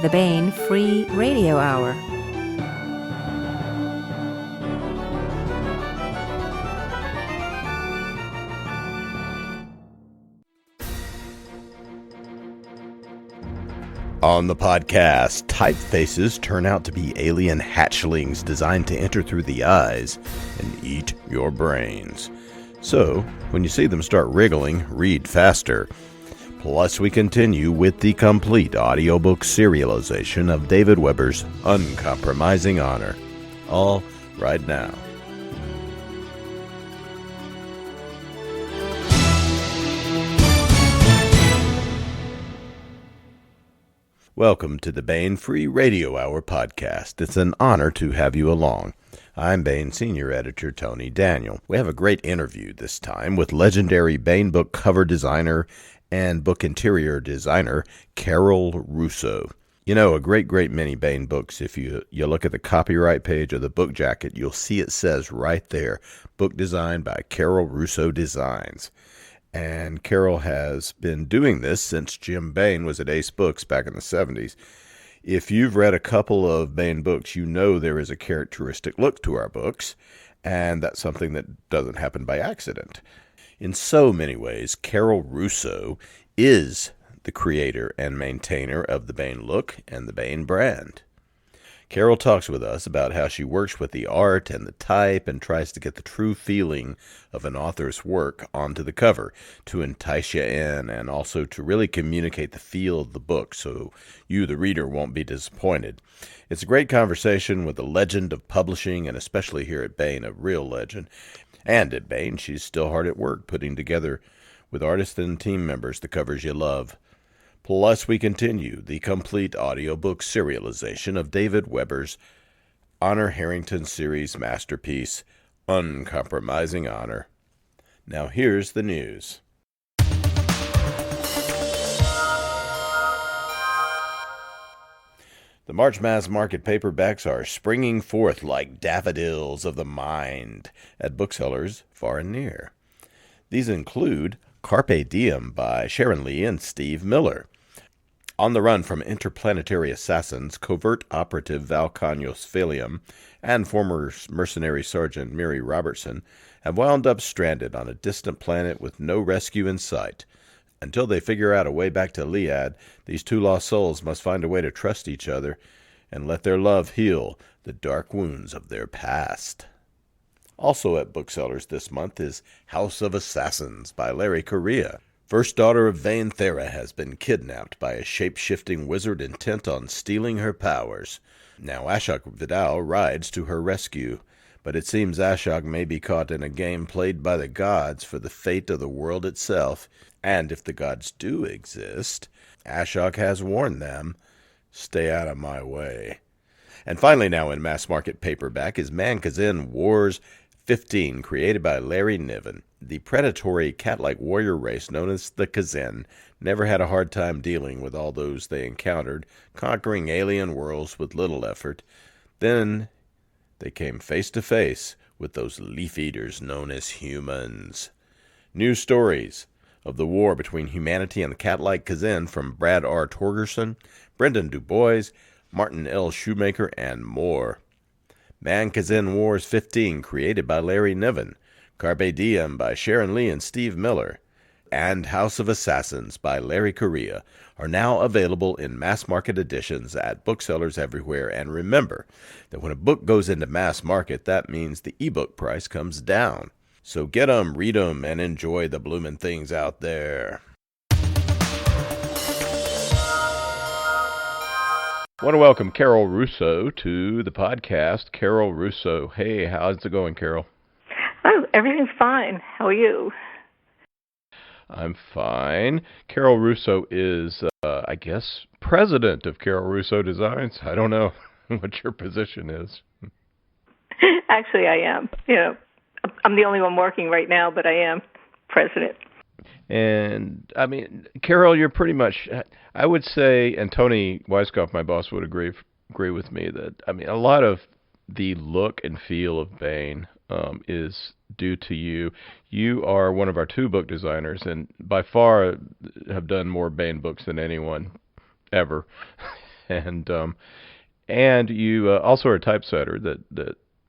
the Baen Free Radio Hour. On the podcast, typefaces turn out to be alien hatchlings designed to enter through the eyes and eat your brains. So, when you see them start wriggling, read faster. Plus, we continue with the complete audiobook serialization of David Weber's Uncompromising Honor. All right now. Welcome to the Baen Free Radio Hour podcast. It's an honor to have you along. I'm Baen Senior Editor Tony Daniel. We have a great interview this time with legendary Baen book cover designer and book interior designer Carol Russo. You know, a great many Baen books, if you look at the copyright page of the book jacket, you'll see it says right there, book designed by Carol Russo Designs. And Carol has been doing this since Jim Baen was at Ace Books back in the 70s. If you've read a couple of Baen books, you know there is a characteristic look to our books, and that's something that doesn't happen by accident. In so many ways, Carol Russo is the creator and maintainer of the Baen look and the Baen brand. Carol talks with us about how she works with the art and the type and tries to get the true feeling of an author's work onto the cover to entice you in and also to really communicate the feel of the book so you, the reader, won't be disappointed. It's a great conversation with a legend of publishing, and especially here at Baen, a real legend. And at Baen, she's still hard at work putting together with artists and team members the covers you love. Plus, we continue the complete audiobook serialization of David Weber's Honor Harrington series masterpiece, Uncompromising Honor. Now here's the news. The March Mass Market paperbacks are springing forth like daffodils of the mind at booksellers far and near. These include Carpe Diem by Sharon Lee and Steve Miller. On the Run from Interplanetary Assassins, covert operative Val Canos Phalium and former mercenary sergeant Miri Robertson have wound up stranded on a distant planet with no rescue in sight. Until they figure out a way back to Liad, these two lost souls must find a way to trust each other and let their love heal the dark wounds of their past. Also at booksellers this month is House of Assassins by Larry Correia. First daughter of Vain Thera has been kidnapped by a shape-shifting wizard intent on stealing her powers. Now Ashok Vidal rides to her rescue, but it seems Ashok may be caught in a game played by the gods for the fate of the world itself, and if the gods do exist, Ashok has warned them, stay out of my way. And finally now in mass market paperback is Man Kazin Wars 15, created by Larry Niven. The predatory cat-like warrior race known as the Kazin never had a hard time dealing with all those they encountered, conquering alien worlds with little effort. Then they came face to face with those leaf-eaters known as humans. New stories of the war between humanity and the cat-like Kazin from Brad R. Torgerson, Brendan DuBois, Martin L. Shoemaker, and more. Man Kazin Wars 15, created by Larry Niven, Carpe Diem by Sharon Lee and Steve Miller, and House of Assassins by Larry Correia are now available in mass market editions at booksellers everywhere. And remember that when a book goes into mass market, that means the ebook price comes down. So get 'em, read 'em, and enjoy the bloomin' things out there. I want to welcome Carol Russo to the podcast. Carol Russo. Hey, how's it going, Carol? Oh, everything's fine. How are you? I'm fine. Carol Russo is, I guess, president of Carol Russo Designs. I don't know what your position is. Actually, I am. I'm the only one working right now, but I am president. And, I mean, Carol, you're pretty much, I would say, and Tony Weiskopf, my boss, would agree with me that, I mean, a lot of the look and feel of Baen is due to you. You are one of our two book designers, and by far have done more Baen books than anyone ever. and you also are a typesetter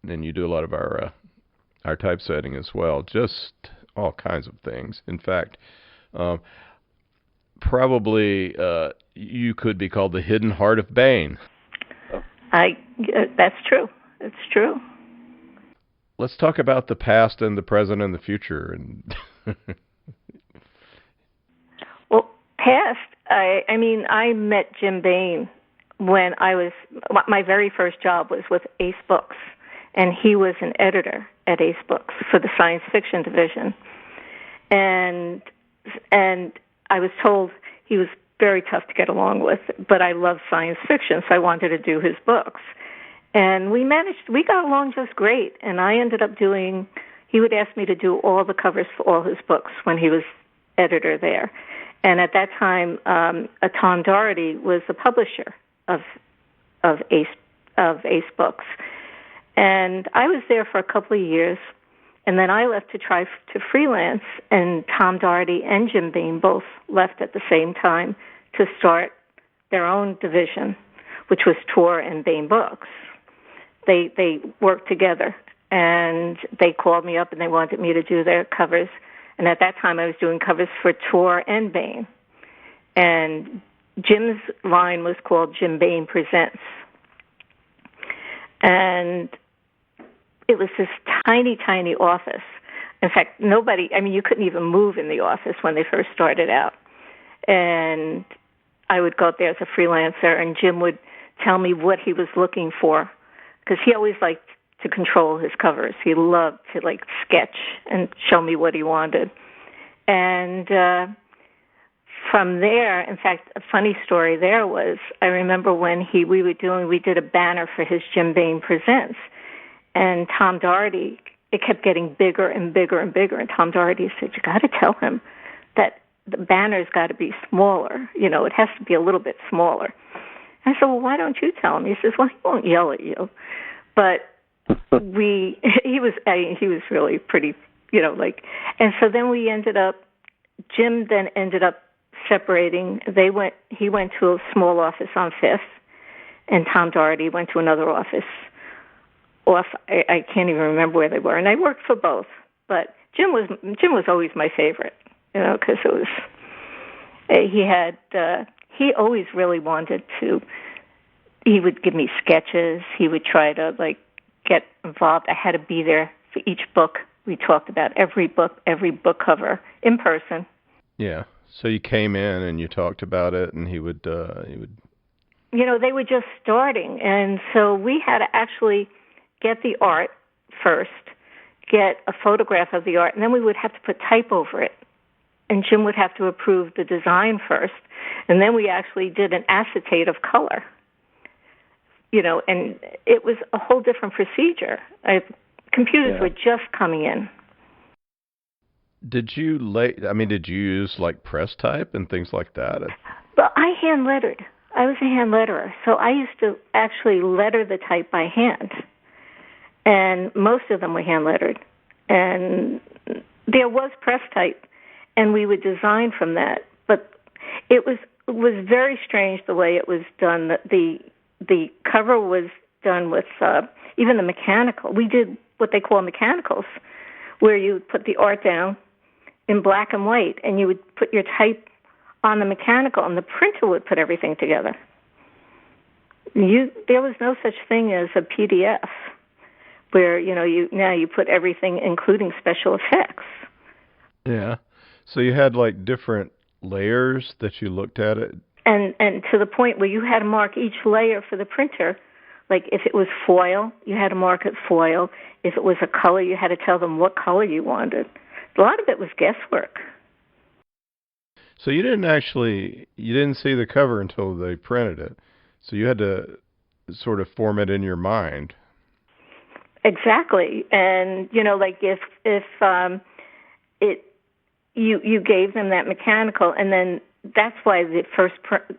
and you do a lot of our typesetting as well. Just all kinds of things. In fact, probably you could be called the hidden heart of Baen. That's true. It's true. Let's talk about the past and the present and the future. And Well, past. I met Jim Baen when my very first job was with Ace Books, and he was an editor at Ace Books for the science fiction division. And I was told he was very tough to get along with, but I love science fiction, so I wanted to do his books. And we got along just great, and I ended up he would ask me to do all the covers for all his books when he was editor there. And at that time, Tom Doherty was the publisher of Ace Books. And I was there for a couple of years, and then I left to try to freelance, and Tom Doherty and Jim Baen both left at the same time to start their own division, which was Tor and Baen Books. They worked together, and they called me up, and they wanted me to do their covers. And at that time, I was doing covers for Tor and Baen. And Jim's line was called Jim Baen Presents. And it was this tiny, tiny office. In fact, you couldn't even move in the office when they first started out. And I would go up there as a freelancer, and Jim would tell me what he was looking for, because he always liked to control his covers. He loved to sketch and show me what he wanted. And from there, in fact, a funny story there was, I remember when we did a banner for his Jim Baen Presents, and Tom Doherty, it kept getting bigger and bigger and bigger, and Tom Doherty said, you got to tell him that the banner's got to be smaller. It has to be a little bit smaller. I said, well, why don't you tell him? He says, well, he won't yell at you. But he was really pretty, and so then Jim then ended up separating. He went to a small office on Fifth, and Tom Doherty went to another office off. I can't even remember where they were, and I worked for both. But Jim was always my favorite, because it was he always really wanted to. He would give me sketches. He would try to get involved. I had to be there for each book. We talked about every book cover in person. Yeah. So you came in and you talked about it, and he would. They were just starting, and so we had to actually get the art first, get a photograph of the art, and then we would have to put type over it. And Jim would have to approve the design first, and then we actually did an acetate of color. And it was a whole different procedure. Computers were just coming in. Did you use press type and things like that? Well, I hand lettered. I was a hand letterer, so I used to actually letter the type by hand. And most of them were hand lettered. And there was press type, and we would design from that. But it was very strange the way it was done. The cover was done with even the mechanical. We did what they call mechanicals, where you put the art down in black and white, and you would put your type on the mechanical, and the printer would put everything together. There was no such thing as a PDF, where you put everything, including special effects. Yeah. So you had different layers that you looked at it. And to the point where you had to mark each layer for the printer. If it was foil, you had to mark it foil. If it was a color, you had to tell them what color you wanted. A lot of it was guesswork. So you didn't see the cover until they printed it. So you had to sort of form it in your mind. Exactly. And, if you gave them that mechanical, and then that's why the first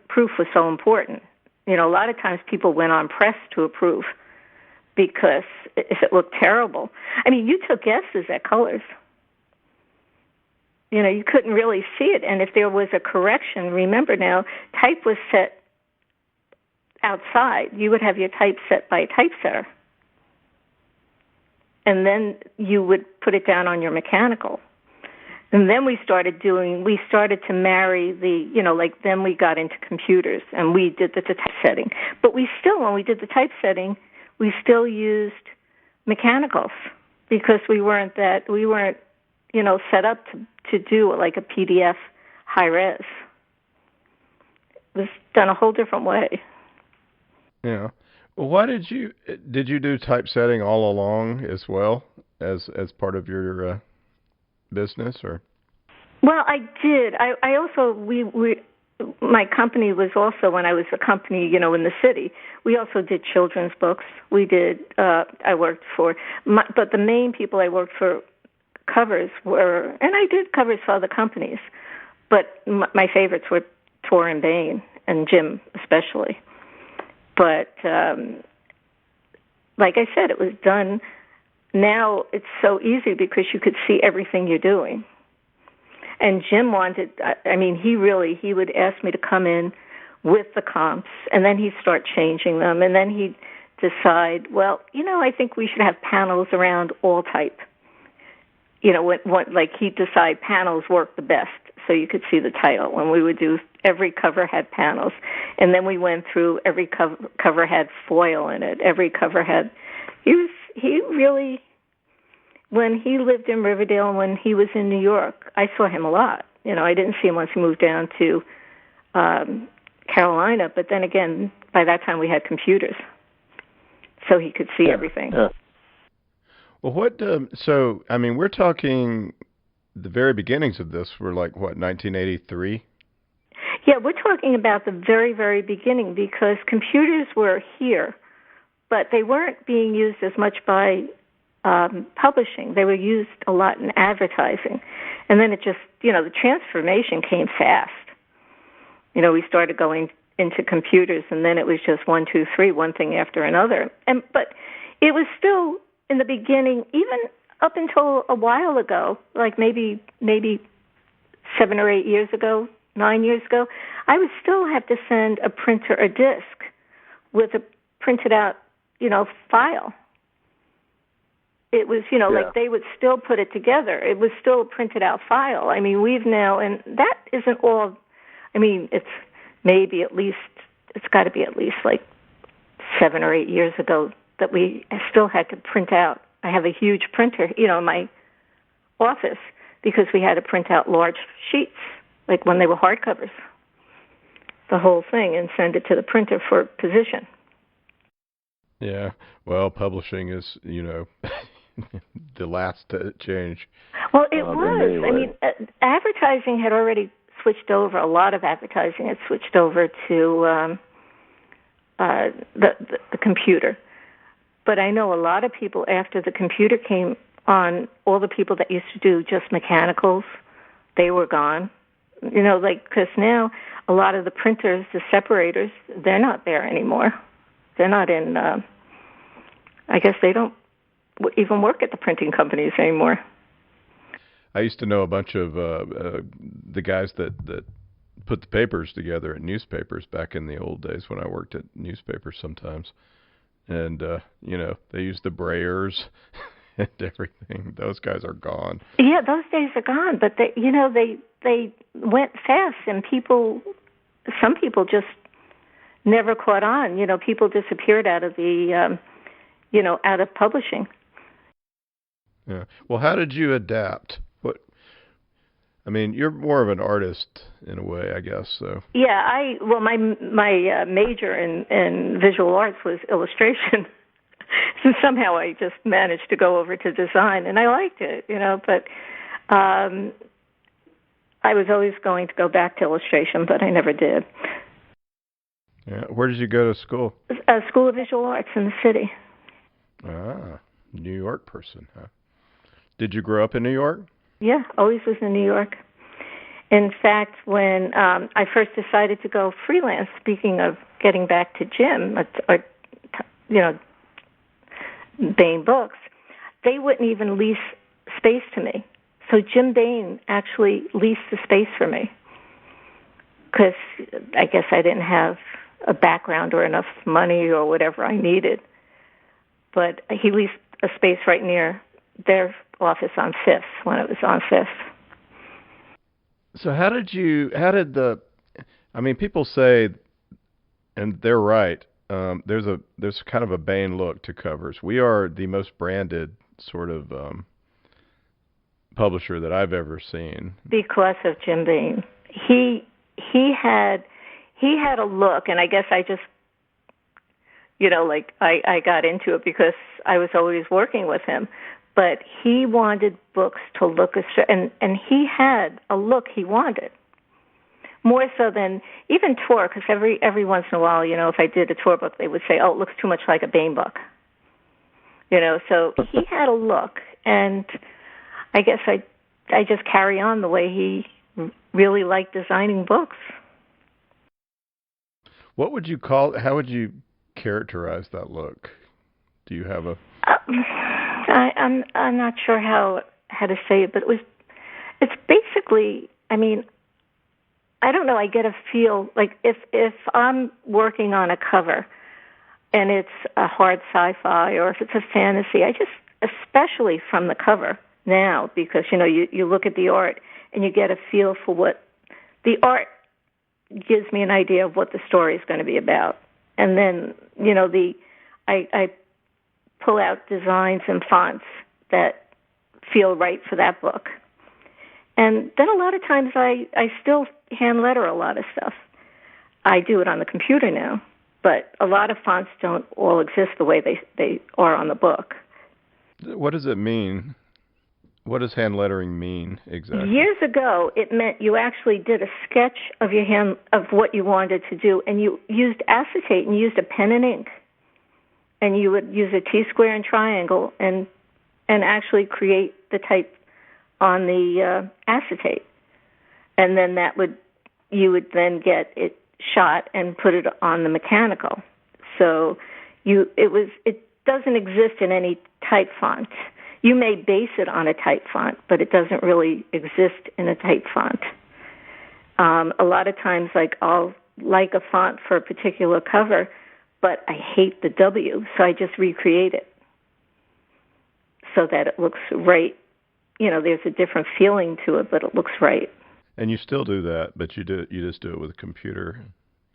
proof was so important. A lot of times people went on press to approve, because if it looked terrible, you took guesses at colors. You couldn't really see it. And if there was a correction, remember now, type was set outside. You would have your typeset by a typesetter. And then you would put it down on your mechanical. And then we started to marry then we got into computers and we did the typesetting. But when we did the typesetting, we still used mechanicals because we weren't set up to do like a PDF high res. It was done a whole different way. Yeah. Well, why did you do typesetting all along as well as part of your business, or? Well, I did. I also my company was also, when I was a company, in the city, we also did children's books. We did. I worked for, but the main people I worked for covers were, and I did covers for other companies, but my favorites were Tor and Baen and Jim especially. But like I said, it was done. Now it's so easy because you could see everything you're doing. And Jim he would ask me to come in with the comps, and then he'd start changing them, and then he'd decide, I think we should have panels around all type. He'd decide panels work the best, so you could see the title. When we would do, every cover had panels, and then we went through, every cover had foil in it. Every cover had. He really. When he lived in Riverdale and when he was in New York, I saw him a lot. I didn't see him once he moved down to Carolina, but then again, by that time we had computers, so he could see everything. Yeah. Well, we're talking the very beginnings of this were like, 1983? Yeah, we're talking about the very, very beginning because computers were here, but they weren't being used as much by publishing. They were used a lot in advertising. And then it just, the transformation came fast. We started going into computers, and then it was just 1, 2, 3, one thing after another. But it was still, in the beginning, even up until a while ago, like maybe 7 or 8 years ago, 9 years ago, I would still have to send a printer a disk with a printed out, file. It was, like they would still put it together. It was still a printed out file. We've now, and that isn't all, it's maybe it's got to be at least like 7 or 8 years ago that we still had to print out. I have a huge printer, in my office because we had to print out large sheets, like when they were hardcovers, the whole thing, and send it to the printer for position. Yeah, well, publishing is, the last to change. Well, it was. Advertising had already switched over. A lot of advertising had switched over to the computer. But I know a lot of people, after the computer came on, all the people that used to do just mechanicals, they were gone. Because now a lot of the printers, the separators, they're not there anymore. They're not in, I guess they don't even work at the printing companies anymore. I used to know a bunch of the guys that put the papers together at newspapers back in the old days when I worked at newspapers sometimes. And, they used the brayers and everything. Those guys are gone. Yeah, those days are gone. But, they went fast, and some people just never caught on. People disappeared out of the, out of publishing. Yeah. Well, how did you adapt? You're more of an artist in a way, I guess. So. Yeah, my major in visual arts was illustration. So somehow I just managed to go over to design, and I liked it, But I was always going to go back to illustration, but I never did. Yeah. Where did you go to school? School of Visual Arts in the city. Ah, New York person, huh? Did you grow up in New York? Yeah, always was in New York. In fact, when I first decided to go freelance, speaking of getting back to Jim, Baen Books, they wouldn't even lease space to me. So Jim Baen actually leased the space for me because I guess I didn't have a background or enough money or whatever I needed. But he leased a space right near their office on Fifth when it was on Fifth. So people say, and they're right, there's kind of a Baen look to covers. We are the most branded sort of publisher that I've ever seen. Because of Jim Baen. He had a look, and I guess I just, I got into it because I was always working with him. But he wanted books to look and he had a look he wanted. More so than even tour, because every once in a while, if I did a tour book, they would say, "Oh, it looks too much like a Baen book." So he had a look, and I guess I just carry on the way he really liked designing books. What would you call? How would you characterize that look? Do you have a? I'm not sure how to say it, but it's basically. I mean, I don't know. I get a feel like if I'm working on a cover, and it's a hard sci-fi or if it's a fantasy, I just, especially from the cover now, because you look at the art and you get a feel for what the art gives me an idea of what the story is going to be about, and then I pull out designs and fonts that feel right for that book. And then a lot of times I still hand letter a lot of stuff. I do it on the computer now, but a lot of fonts don't all exist the way they are on the book. What does it mean? What does hand lettering mean exactly? Years ago, it meant you actually did a sketch of your hand of what you wanted to do, and you used acetate and used a pen and ink, and you would use a T-square and triangle and actually create the type on the acetate, and then you would then get it shot and put it on the mechanical. So it doesn't exist in any type font. You may base it on a type font, but it doesn't really exist in a type font. A lot of times, I'll like a font for a particular cover, but I hate the W, so I just recreate it so that it looks right. There's a different feeling to it, but it looks right. And you still do that, but you just do it with a computer.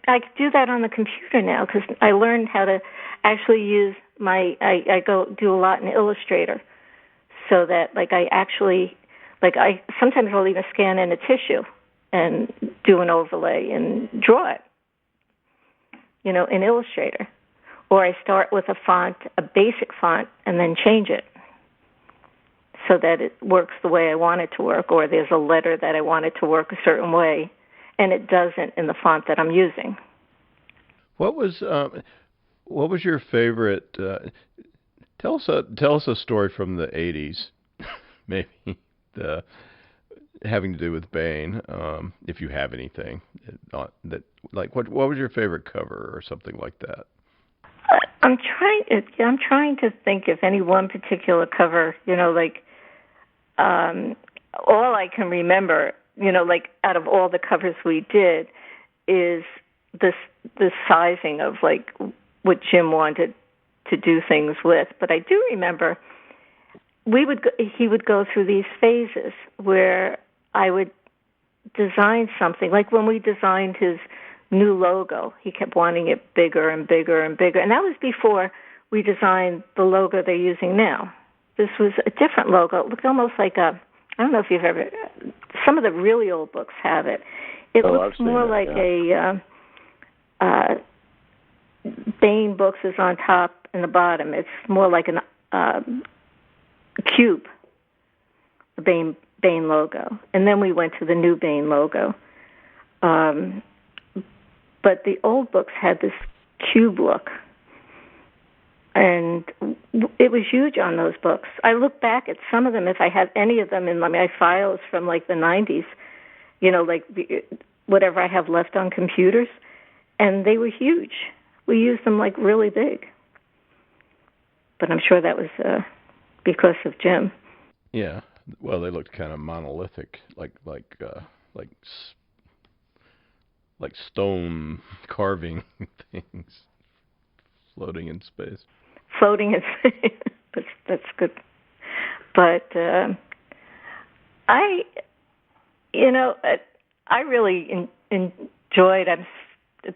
I do that on the computer now because I learned how to actually use I go do a lot in Illustrator, so that I sometimes I'll even scan in a tissue and do an overlay and draw it, in Illustrator. Or I start with a basic font, and then change it so that it works the way I want it to work, or there's a letter that I want it to work a certain way, and it doesn't in the font that I'm using. What was your favorite? Tell us a story from the 80s, maybe having to do with Baen, if you have anything that what was your favorite cover or something like that? I'm trying to think if any one particular cover, all I can remember, out of all the covers we did, is this sizing of what Jim wanted to do things with. But I do remember he would go through these phases where I would design something. Like when we designed his new logo, he kept wanting it bigger and bigger and bigger. And that was before we designed the logo they're using now. This was a different logo. It looked almost like I don't know if you've ever, some of the really old books have it. It looks more like a Baen Books is on top and the bottom. It's more like a cube, the Baen logo. And then we went to the new Baen logo. But the old books had this cube look. And it was huge on those books. I look back at some of them, if I have any of them in my files from the 90s, whatever I have left on computers, and they were huge. We used them really big. But I'm sure that was because of Jim. Yeah. Well, they looked kind of monolithic, like stone carving things floating in space. Floating in space. That's good. But I really enjoyed.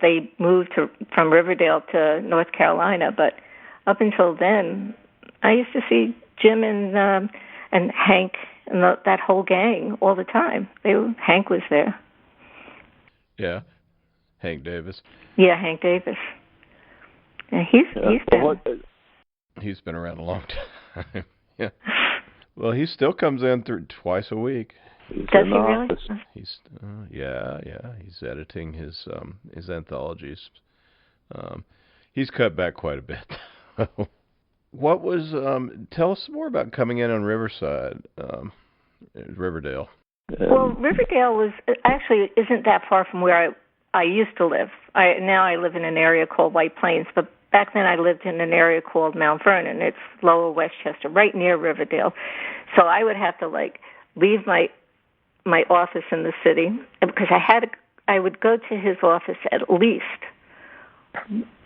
They moved from Riverdale to North Carolina, but up until then, I used to see Jim and Hank and that whole gang all the time. Hank was there. Yeah, Hank Davis. Yeah, Hank Davis. Yeah, he's been around a long time. Yeah. Well, he still comes in twice a week. Does he really? He's he's editing his anthologies. He's cut back quite a bit. What was tell us more about coming in on Riverdale. Well, Riverdale isn't that far from where I used to live. Now I live in an area called White Plains, but back then I lived in an area called Mount Vernon. It's Lower Westchester, right near Riverdale. So I would have to leave my office in the city, because I would go to his office at least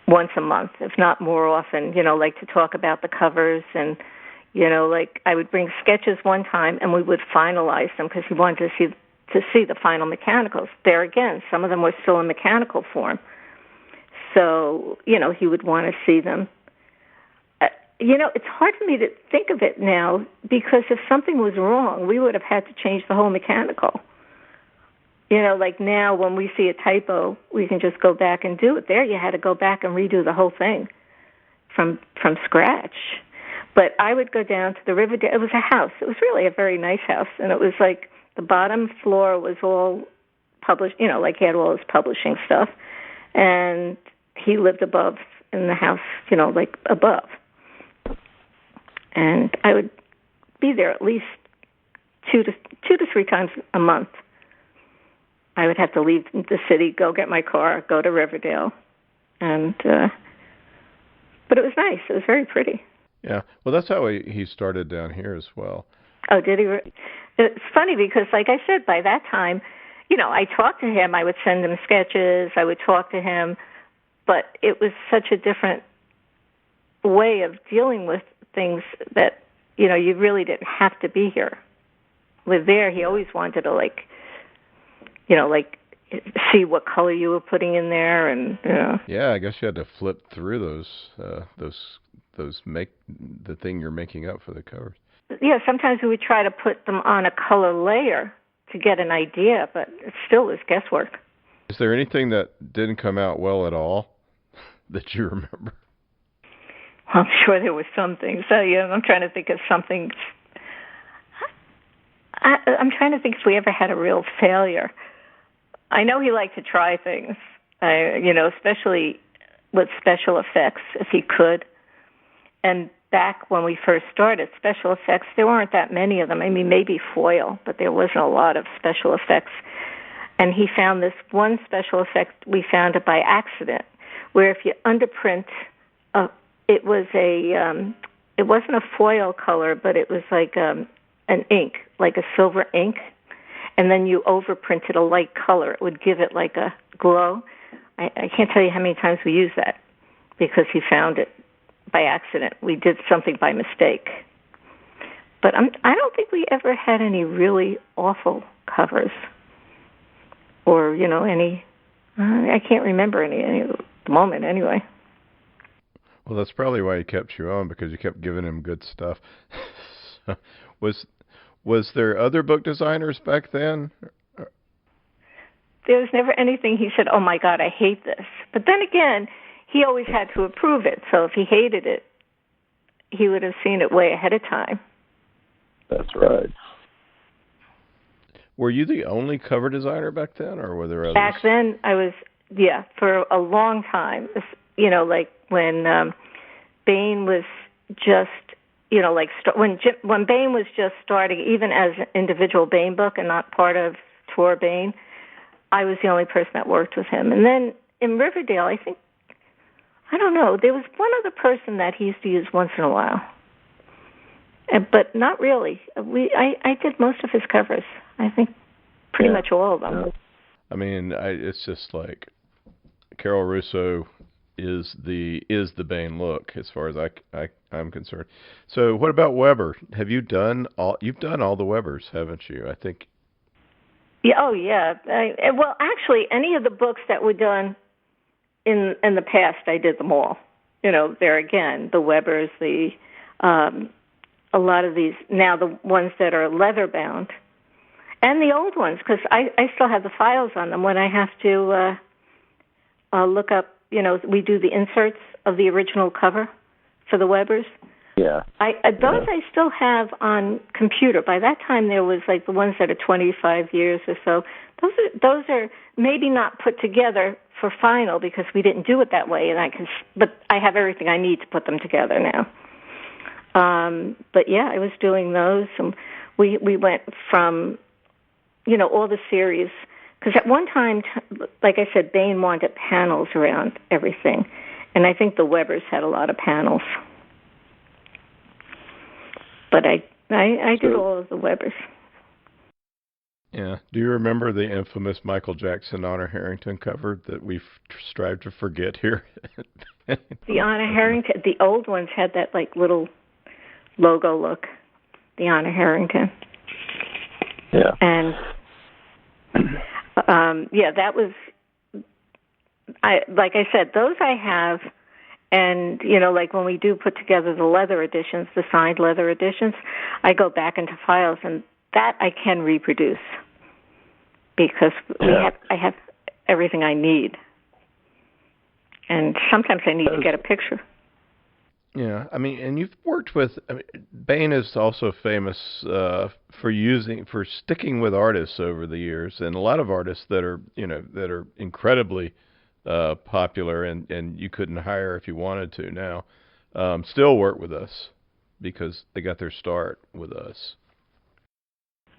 once a month, if not more often, to talk about the covers. And, I would bring sketches one time and we would finalize them because he wanted to see the final mechanicals. There again, some of them were still in mechanical form. So, he would want to see them. It's hard for me to think of it now, because if something was wrong, we would have had to change the whole mechanical. Now when we see a typo, we can just go back and do it. There you had to go back and redo the whole thing from scratch. But I would go down to the Riverdale. It was a house. It was really a very nice house. And it was the bottom floor was all published, he had all his publishing stuff. And he lived above in the house, above. And I would be there at least two to three times a month. I would have to leave the city, go get my car, go to Riverdale, but it was nice. It was very pretty. Yeah, well, that's how he started down here as well. Oh, did he? It's funny because, like I said, by that time, I talked to him. I would send him sketches. I would talk to him, but it was such a different way of dealing with things that, you really didn't have to be here. With there, he always wanted to, see what color you were putting in there, and Yeah, I guess you had to flip through those make the thing you're making up for the covers. Yeah, sometimes we would try to put them on a color layer to get an idea, but it still was guesswork. Is there anything that didn't come out well at all that you remember? Well, I'm sure there were some things. So, I'm trying to think of something. I'm trying to think if we ever had a real failure. I know he liked to try things, especially with special effects, if he could. And back when we first started, special effects, there weren't that many of them. I mean, maybe foil, but there wasn't a lot of special effects. And he found this one special effect, we found it by accident, where if you underprint, it wasn't a foil color, but it was like an ink, like a silver ink. And then you overprinted a light color. It would give it like a glow. I can't tell you how many times we used that because he found it by accident. We did something by mistake. But I don't think we ever had any really awful covers or, any. I can't remember any at the moment anyway. Well, that's probably why he kept you on, because you kept giving him good stuff. Was there other book designers back then? There was never anything he said, oh, my God, I hate this. But then again, he always had to approve it. So if he hated it, he would have seen it way ahead of time. That's right. Were you the only cover designer back then, or were there others? Back then, I was, for a long time. When Baen was just, when Baen was just starting, even as an individual Baen book and not part of Tour Baen, I was the only person that worked with him. And then in Riverdale, I don't know, there was one other person that he used to use once in a while. But not really. I did most of his covers. I think pretty much all of them. I mean, it's just like Carol Russo is the Baen look as far as I'm concerned. So what about Weber? You've done all the Webers, haven't you? I think. Yeah. Oh, yeah. Well, actually, any of the books that were done in the past, I did them all. There again, the Webers, a lot of these now, the ones that are leather bound, and the old ones, because I still have the files on them when I have to look up. We do the inserts of the original cover for the Webers. Yeah. Those I still have on computer. By that time, there was like the ones that are 25 years or so. Those are maybe not put together for final because we didn't do it that way, but I have everything I need to put them together now. But yeah, I was doing those, and we went from all the series. Because at one time, like I said, Baen wanted panels around everything, and I think the Webers had a lot of panels. But I did all of the Webers. Yeah. Do you remember the infamous Michael Jackson Honor Harrington cover that we strive to forget here? The Honor Harrington, the old ones had that like little logo look. The Honor Harrington. Yeah. And that was. Like I said, those I have. And, like when we do put together the leather editions, the signed leather editions, I go back into files, and that I can reproduce because I have everything I need. And sometimes I need to get a picture. Yeah, I mean, and you've worked with, Baen is also famous for sticking with artists over the years, and a lot of artists that are incredibly popular and you couldn't hire if you wanted to now, still work with us because they got their start with us.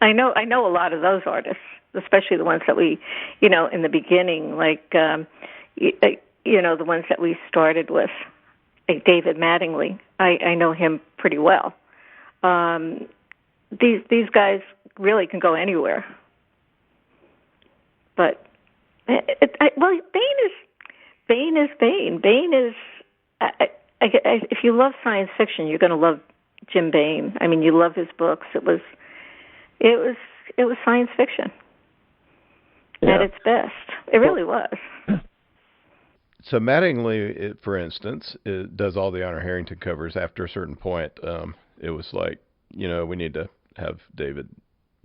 I know a lot of those artists, especially the ones that we, in the beginning, like, the ones that we started with, like David Mattingly. I know him pretty well. These guys really can go anywhere. But Baen is Baen. Baen is. If you love science fiction, you're going to love Jim Baen. I mean, you love his books. It was science fiction at its best. It really was. So Mattingly, for instance, does all the Honor Harrington covers. After a certain point, it was like, we need to have David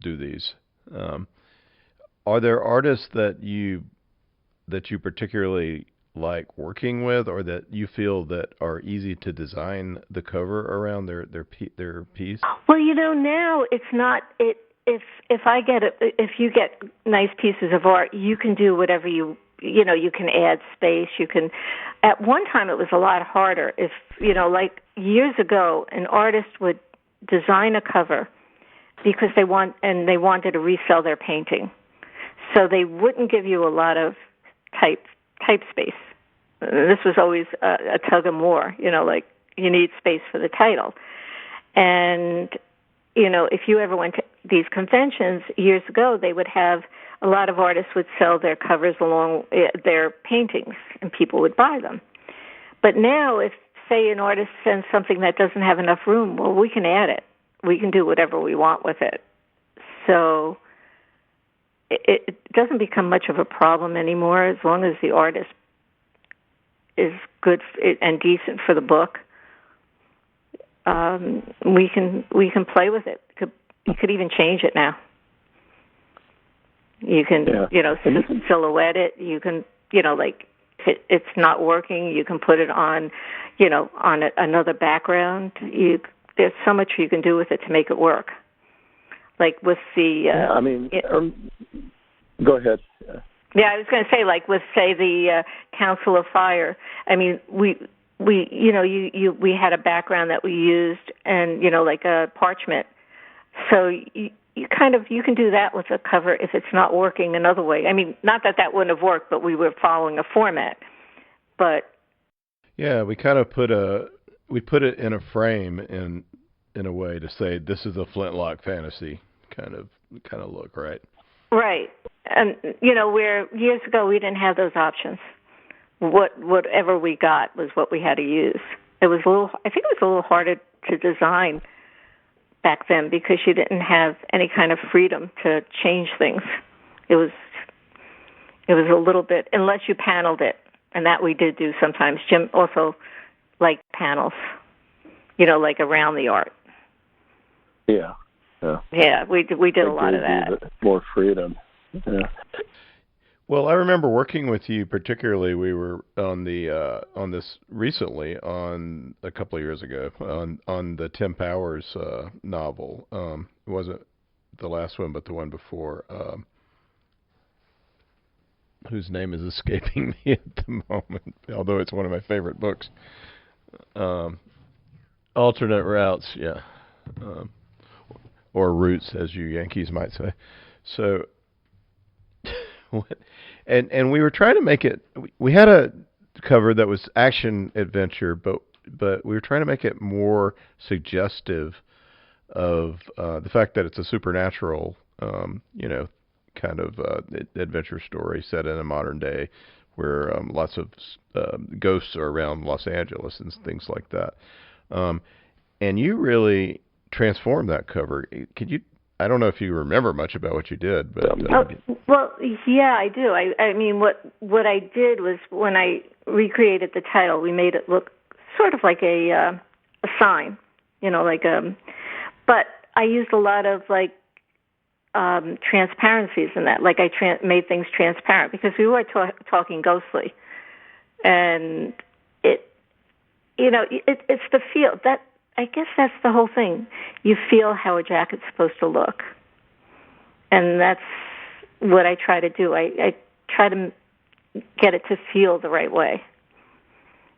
do these. Are there artists that you particularly like working with, or that you feel that are easy to design the cover around their piece? Well, now it's not it. If you get nice pieces of art, you can do whatever you can add space. You can. At one time, it was a lot harder. If like years ago, an artist would design a cover because they wanted to resell their painting, so they wouldn't give you a lot of type space. This was always a tug of war. Like you need space for the title, and if you ever went to these conventions years ago, they would have a lot of artists would sell their covers along their paintings, and people would buy them. But now, if, say, an artist sends something that doesn't have enough room, well, we can add it. We can do whatever we want with it. So it doesn't become much of a problem anymore as long as the artist is good and decent for the book. We can play with it. You could even change it now. You can, silhouette it. You can, like if it's not working, you can put it on, on another background. There's so much you can do with it to make it work. Like with the. Go ahead. Yeah, I was going to say, like with, say, the Council of Fire. I mean, we had a background that we used, and like a parchment. So you can do that with a cover if it's not working another way. I mean, not that wouldn't have worked, but we were following a format. But yeah, we kind of put it in a frame in a way to say this is a flintlock fantasy kind of look, right? Right. And, where years ago we didn't have those options. Whatever we got was what we had to use. I think it was a little harder to design back then because you didn't have any kind of freedom to change things. It was a little bit, unless you paneled it, and that we did do sometimes. Jim also liked panels, like around the art. Yeah. Yeah. Yeah, we did a lot of that. More freedom. Yeah. Well, I remember working with you particularly. We were on this recently, on a couple of years ago, on the Tim Powers novel. It wasn't the last one, but the one before, whose name is escaping me at the moment, although it's one of my favorite books. Alternate Routes, yeah. Or Routes, as you Yankees might say. So, and we were trying to make it. We had a cover that was action adventure, but we were trying to make it more suggestive of the fact that it's a supernatural, kind of adventure story set in a modern day, where lots of ghosts are around Los Angeles and things like that. And you really transformed that cover. Could you? I don't know if you remember much about what you did, but well, yeah, I do. I mean, what I did was when I recreated the title, we made it look sort of like a sign, but I used a lot of transparencies in that. Like I made things transparent because we were talking ghostly, and it's the feel that. I guess that's the whole thing. You feel how a jacket's supposed to look. And that's what I try to do. I try to get it to feel the right way.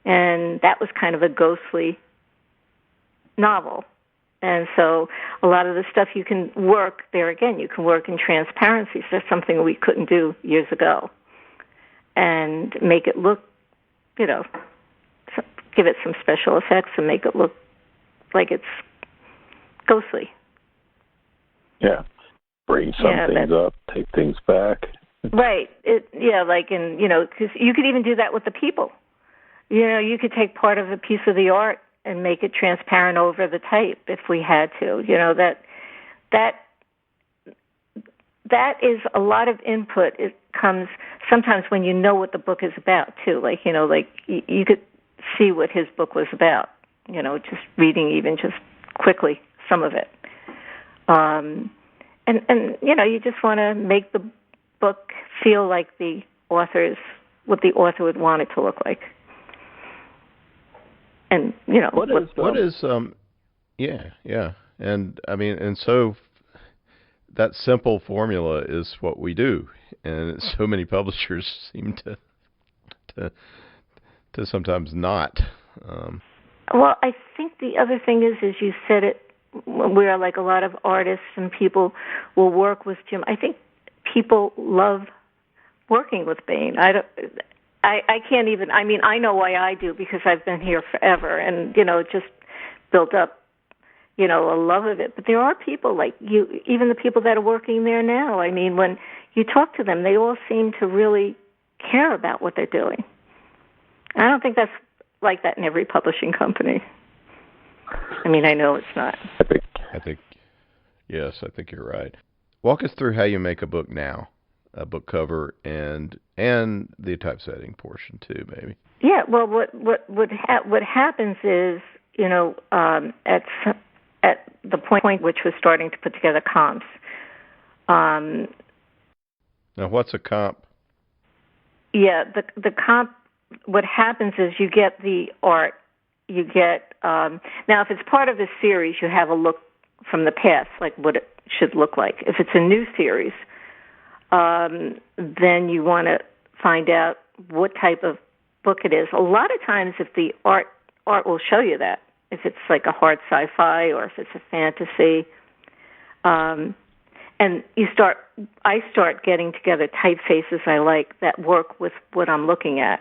And that was kind of a ghostly novel. And so a lot of the stuff you can work, there again, you can work in transparencies. That's something we couldn't do years ago. And make it look, give it some special effects and make it look like it's ghostly. Yeah. Bring some things up, take things back. Right. Because you could even do that with the people. You could take part of a piece of the art and make it transparent over the type if we had to. That is a lot of input. It comes sometimes when you know what the book is about, too. You could see what his book was about. Just reading even just quickly some of it. And you just want to make the book feel like what the author would want it to look like. And, what is yeah. And I mean, and so that simple formula is what we do. And so many publishers seem to sometimes not. Well, I think the other thing is you said it, where like a lot of artists and people will work with Jim. I think people love working with Baen. I can't even. I mean, I know why I do because I've been here forever, and just built up, a love of it. But there are people like you, even the people that are working there now. I mean, when you talk to them, they all seem to really care about what they're doing. I don't think that's like that in every publishing company. I mean, I know it's not. I think you're right. Walk us through how you make a book now, a book cover, and the typesetting portion too, maybe. Yeah. Well, what happens is, at the point which was starting to put together comps. Now, what's a comp? Yeah, the comp. What happens is you get the art, you get, now if it's part of a series, you have a look from the past, like what it should look like. If it's a new series, then you want to find out what type of book it is. A lot of times if the art will show you that, if it's like a hard sci-fi or if it's a fantasy, and I start getting together typefaces I like that work with what I'm looking at.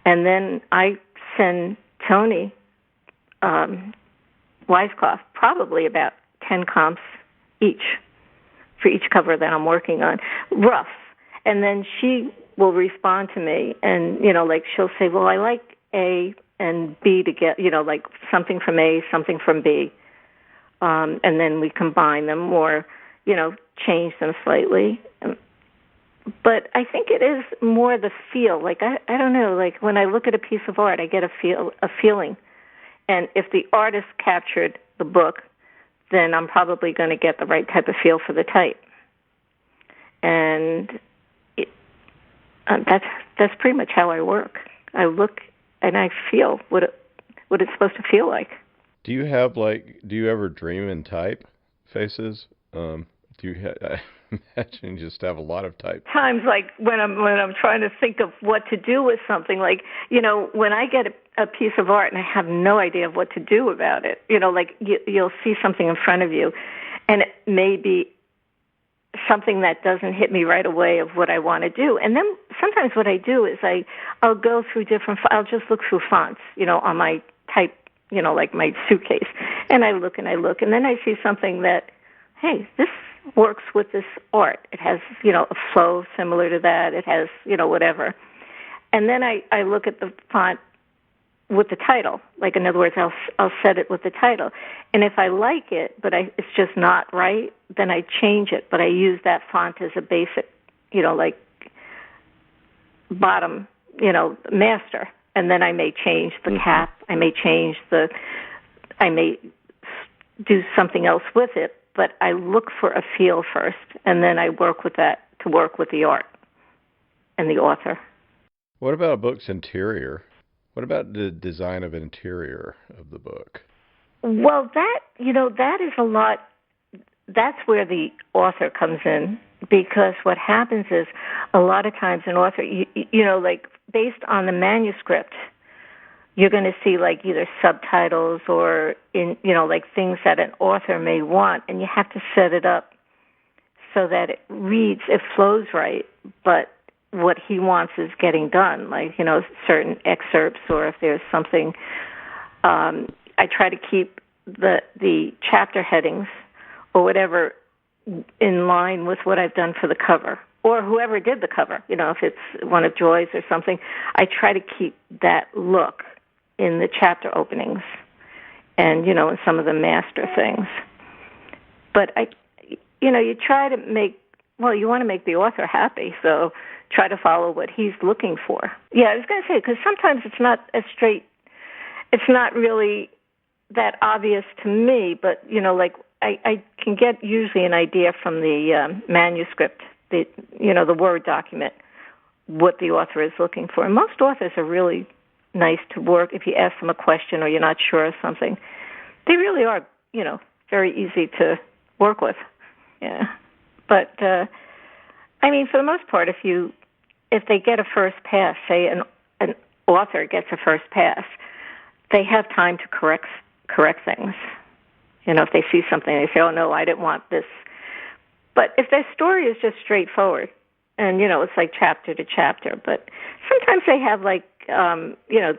And then I send Tony Weisskopf probably about 10 comps each for each cover that I'm working on, rough. And then she will respond to me, and, like she'll say, well, I like A and B to get, like something from A, something from B. And then we combine them or, change them slightly. But I think it is more the feel. Like, I don't know, like when I look at a piece of art, I get a feeling. And if the artist captured the book, then I'm probably going to get the right type of feel for the type. And that's pretty much how I work. I look and I feel what it's supposed to feel like. Do you ever dream in typefaces? I imagine you just have a lot of type. Times like when I'm trying to think of what to do with something, like, when I get a piece of art and I have no idea of what to do about it, like you'll see something in front of you and it may be something that doesn't hit me right away of what I want to do. And then sometimes what I do is I'll go through I'll just look through fonts, on my type, like my suitcase. And I look, and then I see something that, hey, this works with this art. It has, a flow similar to that. It has, whatever. And then I look at the font with the title. Like, in other words, I'll set it with the title. And if I like it, but it's just not right, then I change it. But I use that font as a basic, like bottom, master. And then I may change the cap. I may do something else with it. But I look for a feel first, and then I work with that to work with the art and the author. What about a book's interior? What about the design of interior of the book? Well, that is a lot. That's where the author comes in, because what happens is a lot of times an author, like based on the manuscript, you're going to see like either subtitles or like things that an author may want, and you have to set it up so that it flows right, but what he wants is getting done, like, certain excerpts, or if there's something, I try to keep the chapter headings or whatever in line with what I've done for the cover, or whoever did the cover, if it's one of Joy's or something, I try to keep that look in the chapter openings and, in some of the master things. But you try to you want to make the author happy, so try to follow what he's looking for. Yeah, I was going to say, because sometimes it's not as straight, it's not really that obvious to me, but, like I can get usually an idea from the manuscript, the Word document, what the author is looking for. And most authors are really nice to work. If you ask them a question or you're not sure of something, they really are, very easy to work with. Yeah. But, for the most part, if they get a first pass, say an author gets a first pass, they have time to correct things. If they see something, they say, oh, no, I didn't want this. But if their story is just straightforward, and, it's like chapter to chapter, but sometimes they have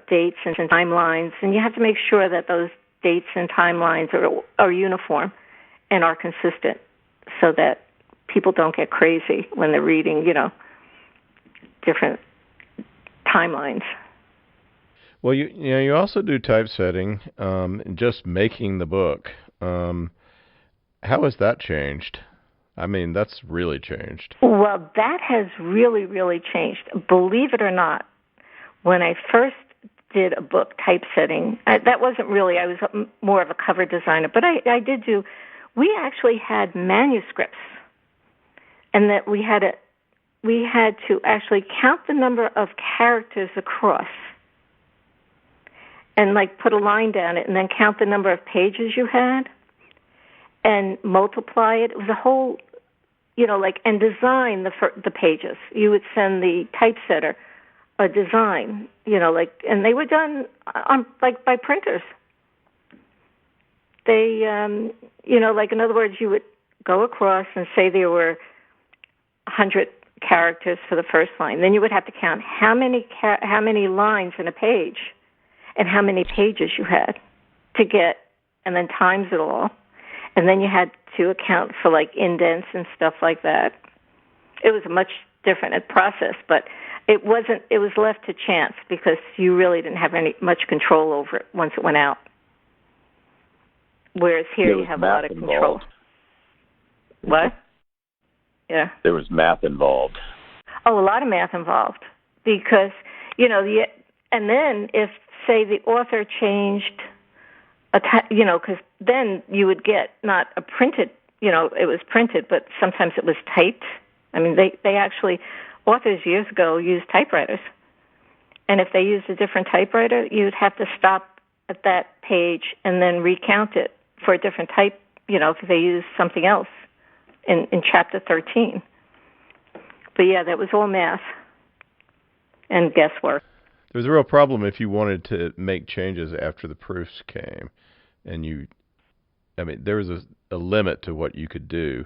dates and timelines, and you have to make sure that those dates and timelines are uniform and are consistent so that people don't get crazy when they're reading, different timelines. Well, you also do typesetting, just making the book. How has that changed? That's really changed. Well, that has really, really changed. Believe it or not, when I first did a book typesetting, that wasn't really, I was more of a cover designer, but I did we actually had manuscripts, and that we had to actually count the number of characters across and put a line down it, and then count the number of pages you had and multiply it. It was a whole, and design the pages. You would send the typesetter a design, and they were done on by printers. They, in other words, you would go across and say there were 100 characters for the first line. Then you would have to count how many lines in a page and how many pages you had to get, and then times it all. And then you had to account for like indents and stuff like that. It was a much different process, but it was left to chance because you really didn't have much control over it once it went out. Whereas here you have a lot of control. Involved. What? Yeah. There was math involved. Oh, a lot of math involved because, and then if, say, the author changed, because then you would get not a printed, it was printed, but sometimes it was typed. I mean, they actually, authors years ago used typewriters. And if they used a different typewriter, you'd have to stop at that page and then recount it for a different type, if they used something else in Chapter 13. But, yeah, that was all math and guesswork. There was a real problem if you wanted to make changes after the proofs came. And there was a limit to what you could do